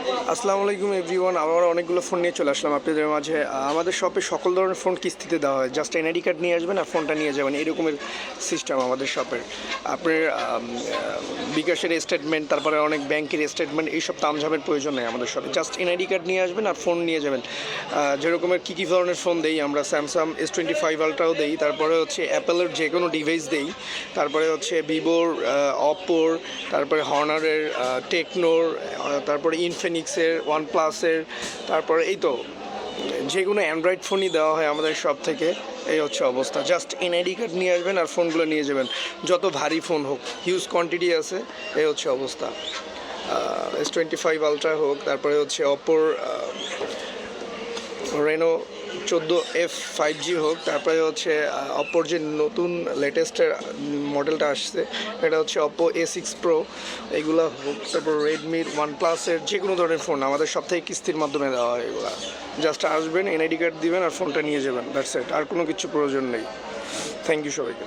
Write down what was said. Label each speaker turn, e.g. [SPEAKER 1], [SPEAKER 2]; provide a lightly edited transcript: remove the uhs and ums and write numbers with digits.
[SPEAKER 1] আসসালামু আলাইকুম এভরিওয়ান। আমরা অনেকগুলো ফোন নিয়ে চলে আসলাম আপনাদের মাঝে। আমাদের শপে সকল ধরনের ফোন কিস্তিতে দেওয়া হয়। জাস্ট এনআইডি কার্ড নিয়ে আসবেন আর ফোনটা নিয়ে যাবেন, এরকমের সিস্টেম আমাদের শপের। আপনার বিকাশের স্টেটমেন্ট, তারপরে অনেক ব্যাংকের স্টেটমেন্ট, এইসব তামঝামের প্রয়োজন নেই আমাদের শপে। জাস্ট এনআইডি কার্ড নিয়ে আসবেন আর ফোন নিয়ে যাবেন। যেরকমের কী ধরনের ফোন দেই আমরা, স্যামসাং S25 আলট্রাও দেই, তারপরে হচ্ছে অ্যাপেলের যে কোনো ডিভাইস দেই, তারপরে হচ্ছে ভিভোর, অপোর, তারপরে হর্নারের, টেকনোর, তারপরে ইনফিনিক্সের, ওয়ানপ্লাসের, তারপরে এই তো যে কোনো অ্যান্ড্রয়েড ফোনই দেওয়া হয় আমাদের সব থেকে। এই হচ্ছে অবস্থা। জাস্ট এনআইডি কার্ড নিয়ে আসবেন আর ফোনগুলো নিয়ে যাবেন, যত ভারী ফোন হোক, হিউজ কোয়ান্টিটি আছে। এই হচ্ছে অবস্থা। S25 আলট্রা হোক, তারপরে হচ্ছে অপোর রেনো 14F 5G হোক, তারপরে হচ্ছে অপোর যে নতুন লেটেস্টের মডেলটা আসছে এটা হচ্ছে অপো A6 প্রো, এগুলো হোক, তারপর রেডমির, ওয়ানপ্লাসের যে কোনো ধরনের ফোন আমাদের সব থেকে কিস্তির মাধ্যমে দেওয়া হয় এগুলো। জাস্ট আসবেন, এনআইডি কার্ড দিবেন আর ফোনটা নিয়ে যাবেন, দ্যাটস ইট। আর কোনো কিছু প্রয়োজন নেই। থ্যাংক ইউ সবাইকে।